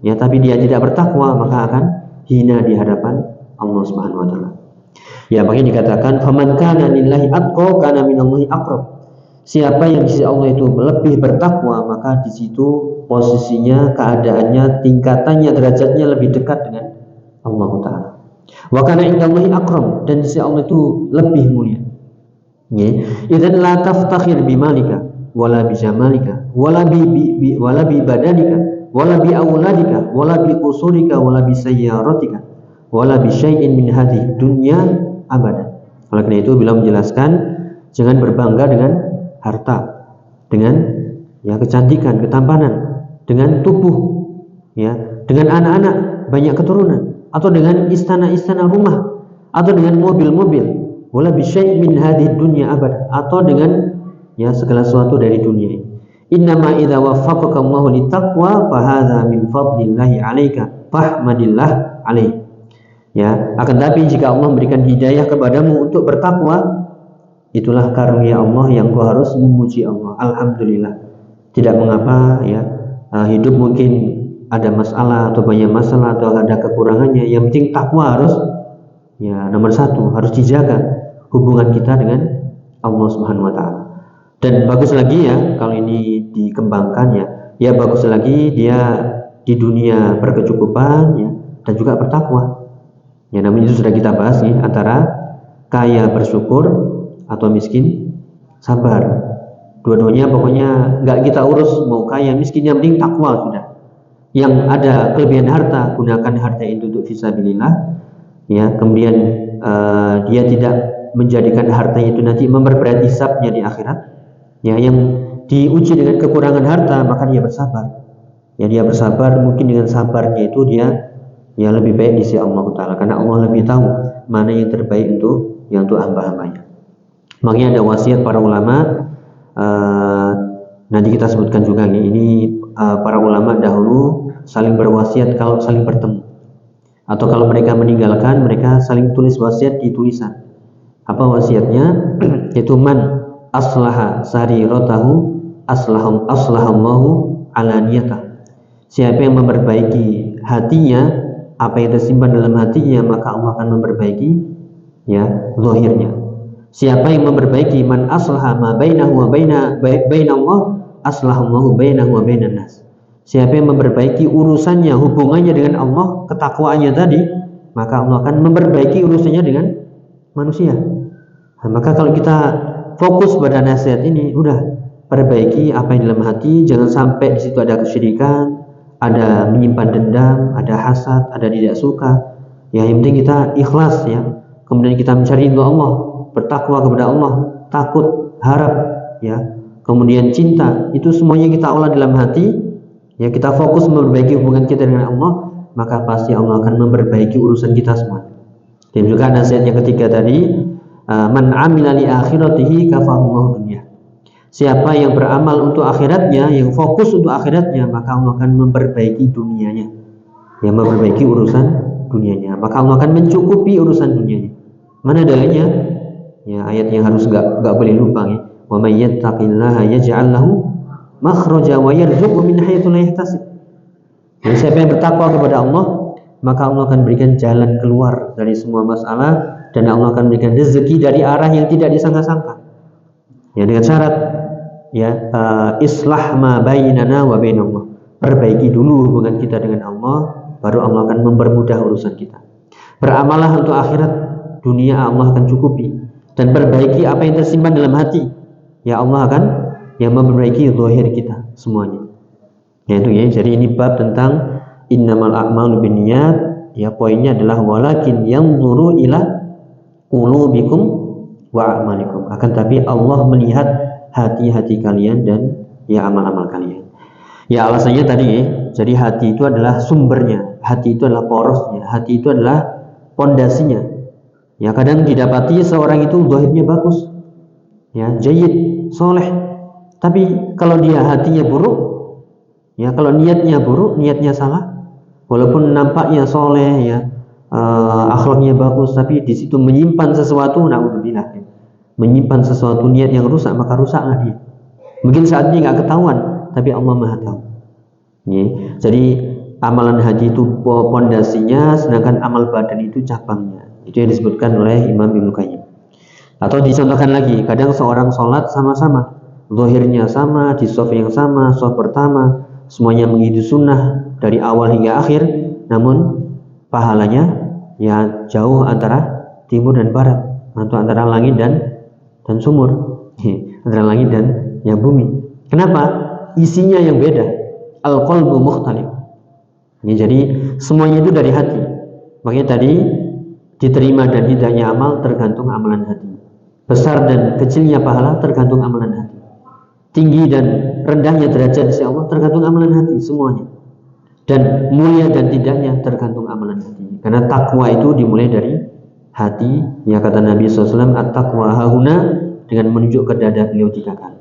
ya, tapi dia tidak bertakwa, maka akan hina di hadapan Allah Subhanahu wa Ta'ala. Ya, makanya dikatakan faman kana lillahi atqa kana minallahi aqrab. Siapa yang di sisi Allah itu lebih bertakwa, maka di situ posisinya, keadaannya, tingkatannya, derajatnya lebih dekat dengan Allah Ta'ala. Wa kana indallahi akram, dan di sisi Allah itu lebih mulia. Ya, idzan la taftakhir bimalika wala bi jamalika wala bi badanika wala bi auladika wala bi qusurika wala bi sayyaratika wala bi syai'in min hadhihi dunya abada. Oleh karena itu beliau menjelaskan, jangan berbangga dengan harta, dengan, ya, kecantikan, ketampanan, dengan tubuh, ya, dengan anak-anak, banyak keturunan, atau dengan istana-istana rumah, atau dengan mobil-mobil, wala bisyai' min hadhihi dunya abada, atau dengan, ya, segala sesuatu dari dunia ini. Innama idza waffaqaka Allahu litaqwa fa hadza min fadlillahi 'alaika fahmadillah 'alaih. Ya, akan tapi jika Allah memberikan hidayah kepadamu untuk bertakwa, itulah karunia Allah yang kau harus memuji Allah. Alhamdulillah. Tidak mengapa, ya, hidup mungkin ada masalah atau banyak masalah atau ada kekurangannya, yang penting takwa harus, ya, nomor satu, harus dijaga hubungan kita dengan Allah Subhanahu wa Ta'ala. Dan bagus lagi, ya, kalau ini dikembangkan, ya bagus lagi dia di dunia berkecukupan, ya, dan juga bertakwa. Ya, namanya itu sudah kita bahas, ya, antara kaya bersyukur atau miskin sabar. Dua-duanya pokoknya nggak kita urus, mau kaya miskin, yang penting takwa sudah. Yang ada kelebihan harta, gunakan harta itu untuk fisabilillah, ya. Kemudian dia tidak menjadikan harta itu nanti memperberat hisabnya di akhirat, ya. Yang diuji dengan kekurangan harta, maka dia bersabar, ya, dia bersabar. Mungkin dengan sabarnya itu dia, ya, lebih baik di sisi Allah Ta'ala, karena Allah lebih tahu mana yang terbaik untuk hamba-hambanya. Makanya ada wasiat para ulama, nanti kita sebutkan juga nih, ini para ulama dahulu saling berwasiat kalau saling bertemu, atau kalau mereka meninggalkan, mereka saling tulis wasiat di tulisan. Apa wasiatnya? Itu man aslaha sariratahu aslahallahu alaniyatah. Siapa yang memperbaiki hatinya, apa yang tersimpan dalam hatinya, maka Allah akan memperbaiki, ya, zahirnya. Siapa yang memperbaiki, man aslaha ma bainahu wa baina Allah aslahallahu bainahu wa bainan nas. siapa yang memperbaiki urusannya, hubungannya dengan Allah, ketakwaannya tadi, maka Allah akan memperbaiki urusannya dengan manusia. Nah, maka kalau kita fokus pada nasihat ini, udah perbaiki apa yang dalam hati, jangan sampai di situ ada kesyirikan, ada menyimpan dendam, ada hasad, ada tidak suka. Ya, yang penting kita ikhlas ya. Kemudian kita mencari ridho Allah, bertakwa kepada Allah, takut, harap ya. Kemudian cinta, itu semuanya kita olah dalam hati. Ya, kita fokus memperbaiki hubungan kita dengan Allah, maka pasti Allah akan memperbaiki urusan kita semua. Dan juga nasihat yang ketiga tadi, man amila li akhiratihi kafahullahu dunya. Siapa yang beramal untuk akhiratnya, yang fokus untuk akhiratnya, maka Allah akan memperbaiki dunianya. Yang memperbaiki urusan dunianya, maka Allah akan mencukupi urusan dunianya. Mana dalilnya? Ya, ayat yang harus enggak boleh lupa ya. Wa may yattaqillaha yaj'al lahu makhraja wa yarzuqhu min haitsu la yahtasib. Dan siapa yang bertakwa kepada Allah, maka Allah akan berikan jalan keluar dari semua masalah, dan Allah akan berikan rezeki dari arah yang tidak disangka-sangka. Ya, dengan syarat ya, islah ma bainana wa bainallah. Perbaiki dulu hubungan kita dengan Allah, baru Allah akan mempermudah urusan kita. Beramallah untuk akhirat, dunia Allah akan cukupi. Dan perbaiki apa yang tersimpan dalam hati, ya Allah akan yang memperbaiki zahir kita semuanya. Ya, itu ya. Jadi ini bab tentang innamal a'malu binniyat. Ya, poinnya adalah walakin yanzuru ila qulubikum wa a'malikum. Akan tapi Allah melihat hati-hati kalian dan ya amal-amal kalian. Ya, alasannya tadi ya. Jadi hati itu adalah sumbernya, hati itu adalah porosnya, hati itu adalah pondasinya. Ya, kadang didapati seorang itu zahirnya bagus, ya, jayyid, soleh, tapi kalau dia hatinya buruk, ya, kalau niatnya buruk, niatnya salah, walaupun nampaknya soleh, ya, akhlaknya bagus, tapi di situ menyimpan sesuatu, naudzubillah, menyimpan sesuatu niat yang rusak, maka rusaklah dia. Mungkin saat ini nggak ketahuan, tapi Allah Maha tahu. Ya, jadi amalan haji itu pondasinya, sedangkan amal badan itu cabangnya. Itu yang disebutkan oleh Imam Ibnu Qayyim. Atau dicontohkan lagi, kadang seorang sholat sama-sama, zahirnya sama, di shaf yang sama, shaf pertama, semuanya mengikuti sunnah dari awal hingga akhir, namun pahalanya ya jauh antara timur dan barat, atau antara langit dan sumur, antara langit dan ya bumi. Kenapa? Isinya yang beda. Al-qalbu mukhtalif. Ya, jadi semuanya itu dari hati. Makanya tadi diterima dan tidaknya amal tergantung amalan hati. Besar dan kecilnya pahala tergantung amalan hati. Tinggi dan rendahnya derajat di Allah tergantung amalan hati semuanya. Dan mulia dan tidaknya tergantung amalan hati. Karena takwa itu dimulai dari hati. Ya, kata Nabi SAW, at-taqwa hahuna, dengan menunjuk ke dada beliau 3 kali.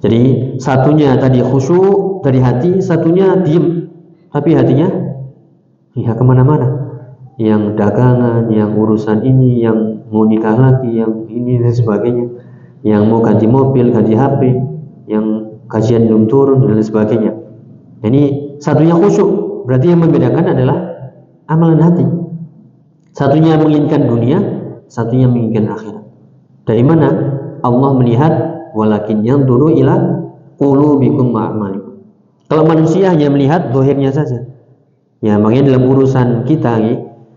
Jadi satunya tadi khusyuk dari hati, satunya diem, tapi hatinya ya kemana-mana. Yang dagangan, yang urusan ini, yang mau nikah lagi, yang ini dan sebagainya, yang mau ganti mobil, ganti HP, yang kajian belum turun dan sebagainya. Ini satunya khusyuk, berarti yang membedakan adalah amalan hati. Satunya menginginkan dunia, satunya menginginkan akhirat. Dari mana? Allah melihat walakin yanzuru ila qulubikum wa a'malikum. Kalau manusia hanya melihat zahirnya saja. Ya, makanya dalam urusan kita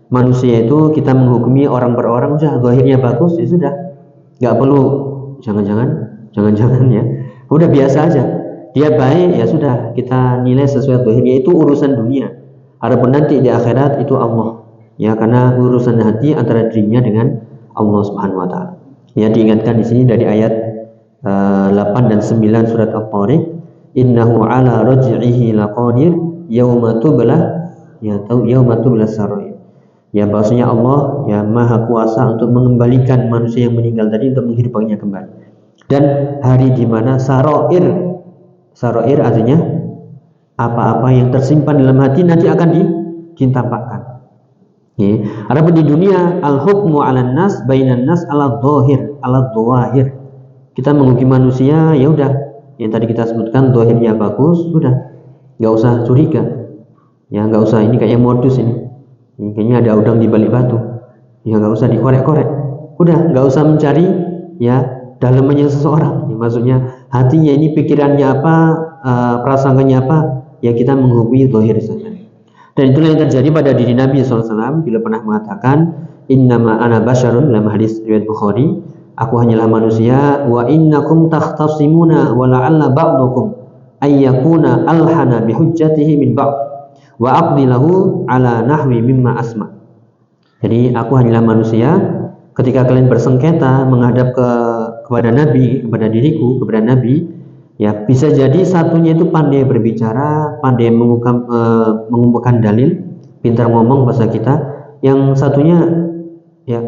manusia itu kita menghukumi orang per orang, sudah zahirnya bagus ya sudah. Enggak perlu jangan-jangan ya. Udah biasa aja. Dia baik ya sudah, kita nilai sesuai zahirnya, itu urusan dunia. Adapun nanti di akhirat itu Allah. Ya, karena urusan hati antara dirinya dengan Allah Subhanahu wa taala. Ya, diingatkan di sini dari ayat 8 dan 9 surat At-Tariq, innahu ala raj'ihi laqadir yauma tubla sarair. Ya, bahwasanya Allah ya maha kuasa untuk mengembalikan manusia yang meninggal tadi, untuk menghidupkannya kembali. Dan hari di mana sarair artinya apa-apa yang tersimpan dalam hati nanti akan ditampakkan. Ya. Adapun di dunia al-hukmu 'alan nas bainan nas ala dhahir. Kita menghukumi manusia, ya udah, yang tadi kita sebutkan zahirnya bagus, sudah, nggak usah curiga, ya nggak usah ini kayak modus ini kayaknya ada udang di balik batu, ya nggak usah dikorek-korek, udah nggak usah mencari ya dalamannya seseorang, ya, maksudnya hatinya ini pikirannya apa, prasangkanya apa, ya kita menghukumi zahir saja. Dan itulah yang terjadi pada diri Nabi SAW bila pernah mengatakan, innama ana basyarun, dalam hadis riwayat Bukhari, aku hanyalah manusia, wa innakum takhtasimuna wa la'alla ba'dukum ayyakuna alhana bihujjatihi min ba'd wa aqdi lahu ala nahwi mimma asma. Jadi aku hanyalah manusia, ketika kalian bersengketa menghadap kepada Nabi, kepada diriku, kepada Nabi, ya bisa jadi satunya itu pandai berbicara, pandai mengumpulkan dalil, pintar ngomong bahasa kita, yang satunya ya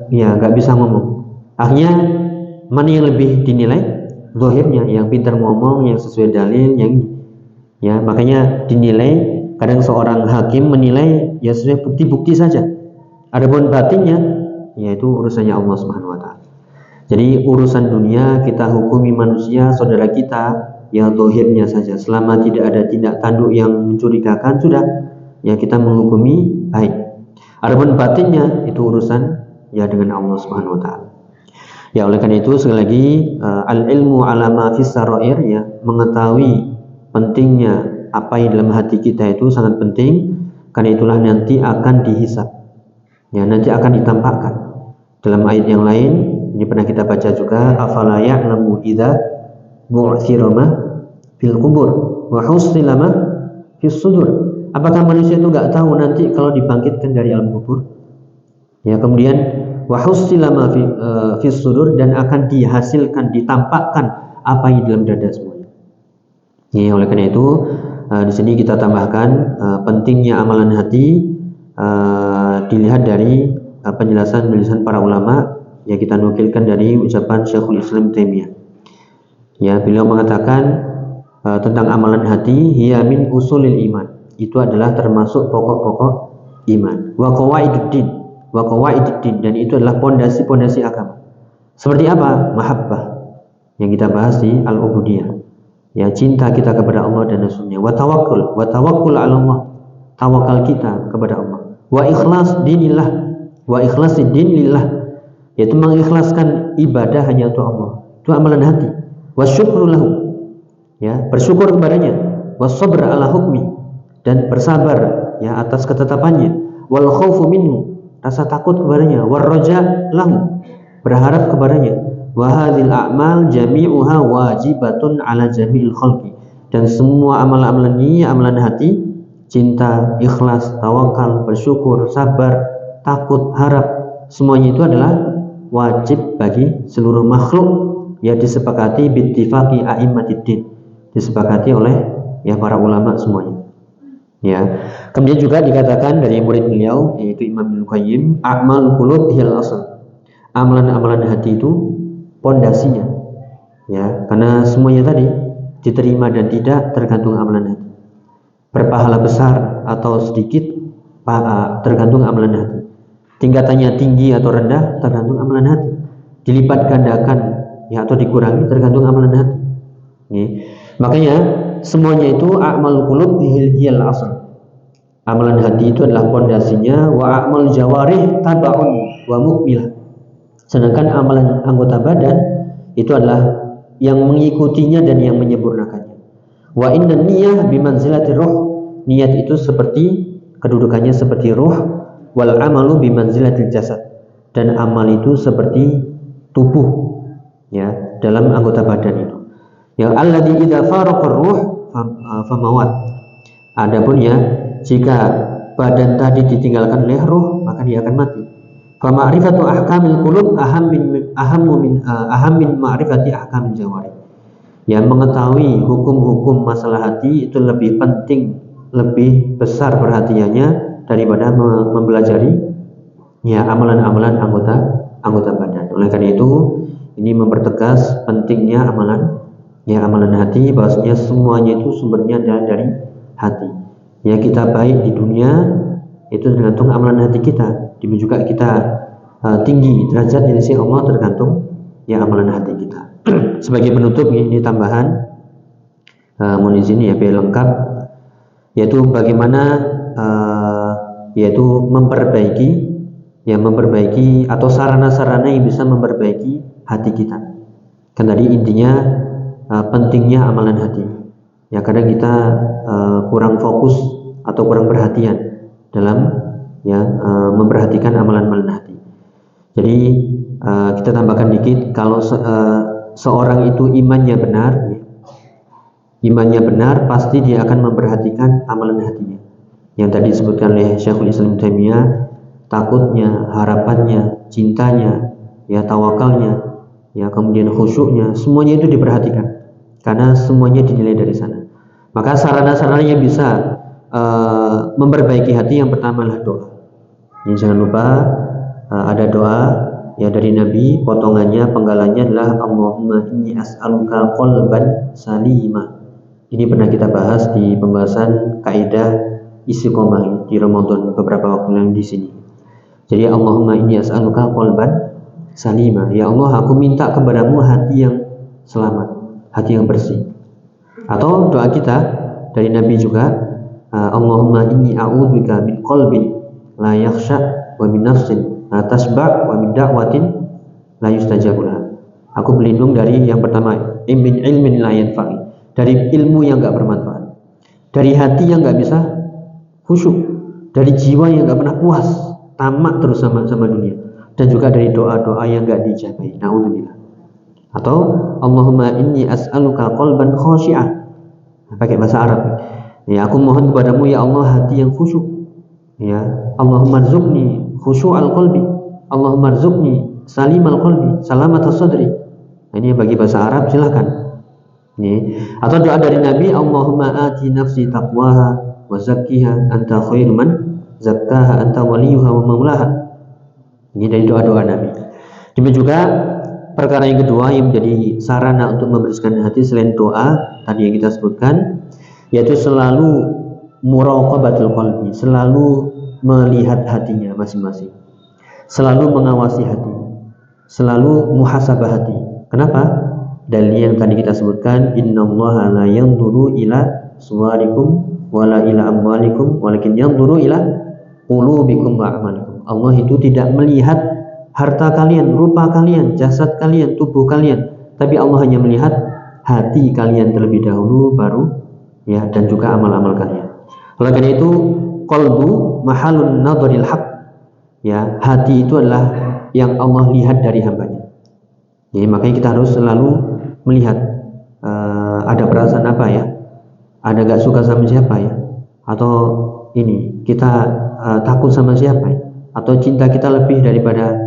nggak bisa ngomong. Akhirnya mana yang lebih dinilai? Zahirnya, yang pintar ngomong, yang sesuai dalil, yang ya makanya dinilai. Kadang seorang hakim menilai ya sesuai bukti-bukti saja. Adapun batinnya, yaitu urusannya Allah Subhanahu wa taala. Jadi urusan dunia kita hukumi manusia saudara kita yang zahirnya saja, selama tidak ada tindak tanduk yang mencurigakan, sudah ya kita menghukumi baik. Adapun batinnya itu urusan ya dengan Allah Subhanahu wa taala. Ya oleh karena itu sekali lagi al ilmu ala ma fis sarair, ya mengetahui pentingnya apa yang dalam hati kita itu sangat penting, karena itulah nanti akan dihisab. Ya nanti akan ditampakkan. Dalam ayat yang lain ini pernah kita baca juga, afala ya'lamu idza bu'thira ma fil qubur wa husila ma fis sudur. Apakah manusia itu enggak tahu nanti kalau dibangkitkan dari alam kubur? Ya kemudian wa husila ma fis sudur, dan akan dihasilkan, ditampakkan apa yang dalam dada semuanya. Ya oleh karena itu di sini kita tambahkan pentingnya amalan hati dilihat dari penjelasan para ulama. Ya kita nukilkan dari ucapan Syekhul Islam Taimiyah. Ya beliau mengatakan tentang amalan hati, hiya min usulil iman, itu adalah termasuk pokok-pokok iman. Wa qawaiduddin, dan itu adalah pondasi-pondasi agama. Seperti apa? Mahabbah yang kita bahas di al-ubudiyah. Ya cinta kita kepada Allah dan Rasulnya. Wa tawakkul ala Allah, tawakal kita kepada Allah. Wa ikhlas dinillah, wa ikhlasid din lillah, yaitu mengikhlaskan ibadah hanya untuk Allah. Itu amalan hati. Wa syukru lahu, ya bersyukur kepadanya. Wa sabr ala hukmi, dan bersabar ya atas ketetapannya. Wal khaufu minhu, rasa takut kepadanya. War raja lahu, berharap kepadanya. Wa hadhil a'mal jami'uha wajibatun ala jami'il khalqi, dan semua amalan-amalan ini, amalan hati, cinta, ikhlas, tawakal, bersyukur, sabar, takut, harap, semuanya itu adalah wajib bagi seluruh makhluk, ya disepakati bittifaqi a'immatid-din, disepakati oleh ya para ulama semuanya. Ya. Kemudian juga dikatakan dari murid beliau yaitu Imam Ibnu Qayyim, a'mal qulub hiyal asl. Amalan-amalan hati itu pondasinya. Ya, karena semuanya tadi diterima dan tidak tergantung amalan hati. Berpahala besar atau sedikit tergantung amalan hati. Tingkatannya tinggi atau rendah tergantung amalan hati. Dilipat gandakan ya atau dikurangi tergantung amalan hati. Ya. Makanya semuanya itu a'mal qulub hiyal asl. Amalan hati itu adalah pondasinya. Wa a'mal jawarih tabaun wa mukmilah. Sedangkan amalan anggota badan itu adalah yang mengikutinya dan yang menyempurnakannya. Wa inna niyyah bimanzilati ruh, niat itu seperti kedudukannya seperti ruh. Wal amalu bimanzilatil jasad, dan amal itu seperti tubuh ya dalam anggota badan itu. Ya alladzi idza faraqa ruh famawat. Adapun ya jika badan tadi ditinggalkan oleh ruh, maka dia akan mati. Fa ma'rifatu ahkamil qulub ahammu min ma'rifati ahkamil jawarih. Ya mengetahui hukum-hukum masalah hati itu lebih penting, lebih besar perhatiannya daripada mempelajari ya amalan-amalan anggota badan. Oleh karena itu ini mempertegas pentingnya amalan hati, bahwasanya semuanya itu sumbernya adalah dari hati. Ya kita baik di dunia itu tergantung amalan hati kita. Demikian juga kita tinggi derajat di sisi Allah tergantung ya amalan hati kita. Sebagai penutup ini tambahan mohon izin ya biar lengkap, yaitu bagaimana yaitu memperbaiki atau sarana-sarana yang bisa memperbaiki hati kita. Kan tadi intinya pentingnya amalan hati. Ya kadang kita kurang fokus atau kurang perhatian dalam memperhatikan amalan-amalan hati. Jadi kita tambahkan dikit, kalau seorang itu imannya benar, pasti dia akan memperhatikan amalan hatinya. Yang tadi disebutkan oleh Syekhul Islam Taimiyah, takutnya, harapannya, cintanya, tawakalnya, kemudian khusyuknya, semuanya itu diperhatikan, karena semuanya dinilai dari sana. Maka sarana-sarana yang bisa memperbaiki hati, yang pertama adalah doa. Jangan lupa ada doa dari Nabi, potongannya, penggalannya adalah Allahumma inni as'aluka qalban salimah. Ini pernah kita bahas di pembahasan kaidah istiqomah di Ramadan beberapa waktu yang di sini. Jadi Allahumma inni as'aluka qalban salimah. Ya Allah, aku minta kepadamu hati yang selamat, hati yang bersih. Atau doa kita dari Nabi juga, Allahumma inni a'udzubika min qalbin la yakhsha wa min nafsin la tasba' wa min da'watin la yustajabu laha. Aku berlindung dari yang pertama, ilmin la yanfa'i, dari ilmu yang enggak bermanfaat, dari hati yang enggak bisa khusyuk, dari jiwa yang enggak pernah puas, tamak terus sama dunia, dan juga dari doa-doa yang enggak dijabai. Na'udzubillah. Atau Allahumma inni as'aluka qalban khashi'ah, pakai bahasa Arab. Ya, aku mohon kepadamu ya Allah hati yang khusyuk. Ya, Allahumma rzuqni khusyu'al qalbi, Allahumma rzuqni salimal qalbi, salamatas sadri. Ini bagi bahasa Arab, silakan. Atau doa dari Nabi, Allahumma ati nafsi taqwaha wa zakkiha anta khairu man zakkaha anta waliyuha wa maulaha. Ini dari doa-doa Nabi. Demikian juga perkara yang kedua yang menjadi sarana untuk membersihkan hati selain doa tadi yang kita sebutkan, yaitu selalu muraqabatul qalbi, selalu melihat hatinya masing-masing, selalu mengawasi hati, selalu muhasabah hati. Kenapa? Dalil yang tadi kita sebutkan, innallaha la yanzuru ila suwarikum wala ila amwalikum walakin yanzuru ila qulubikum wa a'malikum. Allah itu tidak melihat harta kalian, rupa kalian, jasad kalian, tubuh kalian, tapi Allah hanya melihat hati kalian terlebih dahulu, baru dan juga amal-amal kalian. Oleh karena itu, qalbu mahalun nadharil haq. Hati itu adalah yang Allah lihat dari hambanya. Makanya kita harus selalu melihat ada perasaan apa ada gak suka sama siapa atau ini kita takut sama siapa atau cinta kita lebih daripada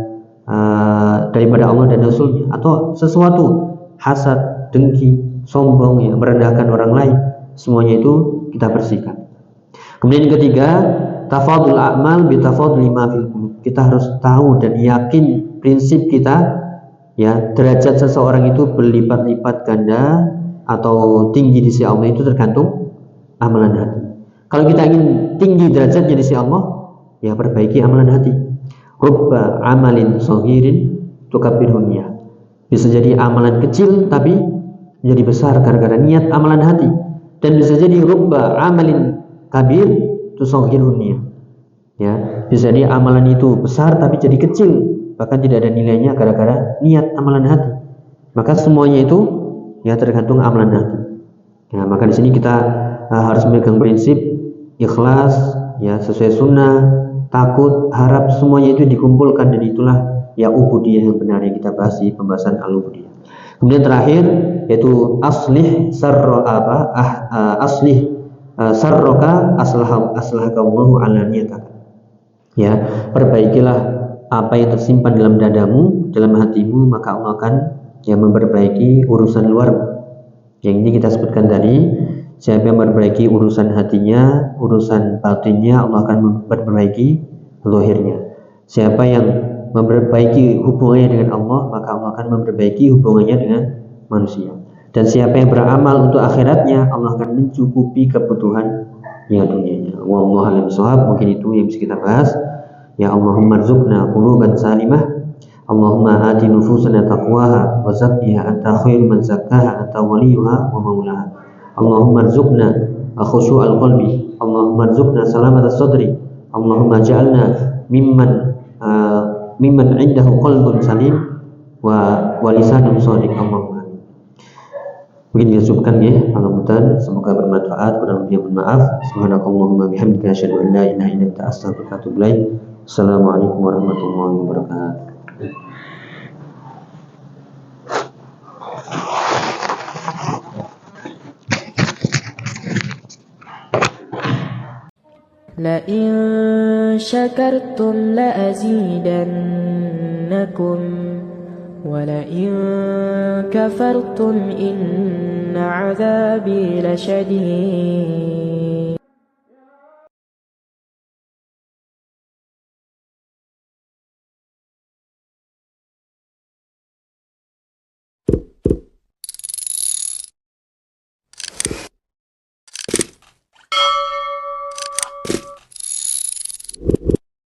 Allah dan Rasulnya, atau sesuatu hasad, dengki, sombong, merendahkan orang lain, semuanya itu kita bersihkan. Kemudian yang ketiga, tafadul a'mal bi tafadul ma fil qulub. Kita harus tahu dan yakin prinsip kita, derajat seseorang itu berlipat-lipat ganda atau tinggi di sisi Allah itu tergantung amalan hati. Kalau kita ingin tinggi derajatnya di sisi Allah, perbaiki amalan hati. Rubba amalin saghirin tukabbirun niyah. Bisa jadi amalan kecil tapi menjadi besar gara-gara niat amalan hati, dan bisa jadi rubba amalin kabir tusaghirun niyah. Bisa jadi amalan itu besar tapi jadi kecil, bahkan tidak ada nilainya gara-gara niat amalan hati. Maka semuanya itu tergantung amalan hati. Maka di sini kita harus memegang prinsip ikhlas, sesuai sunnah, takut, harap, semuanya itu dikumpulkan, dan itulah ubudiyah yang benar yang kita bahas di pembahasan al-ubudiyah. Kemudian terakhir yaitu aslih sarroka aslahakallahu ala niyataka. Perbaikilah apa yang tersimpan dalam dadamu, dalam hatimu, maka Allah akan memperbaiki urusan luar. Yang ini kita sebutkan tadi, siapa yang memperbaiki urusan hatinya, urusan batinnya, Allah akan memperbaiki zahirnya. Siapa yang memperbaiki hubungannya dengan Allah, maka Allah akan memperbaiki hubungannya dengan manusia. Dan siapa yang beramal untuk akhiratnya, Allah akan mencukupi kebutuhan dunianya. Wallahu a'lam bishawab. Mungkin itu yang bisa kita bahas. Ya Allahumma rzuqna quluban salimah, Allahumma ati nufusana taqwaha wa zakkiha anta khairu man zakkaha anta waliyuha wa maulaha. Allahumma rzuqna khusyu'al qalbi, Allahumma rzuqna salamatas sadri, Allahumma ja'alna mimman indahu qalbun salim wa lisanun shadiq. Allahumma. Mungkin disebutkan ya, pangapunten, semoga bermanfaat, kurang lebih mohon maaf. Subhanakallahumma bihamdika asyhadu an la ilaha illa anta astaghfiruka wa atubu ilaik. Assalamualaikum warahmatullahi wabarakatuh. لئن شكرتم لأزيدنكم ولئن كفرتم إن عذابي لشديد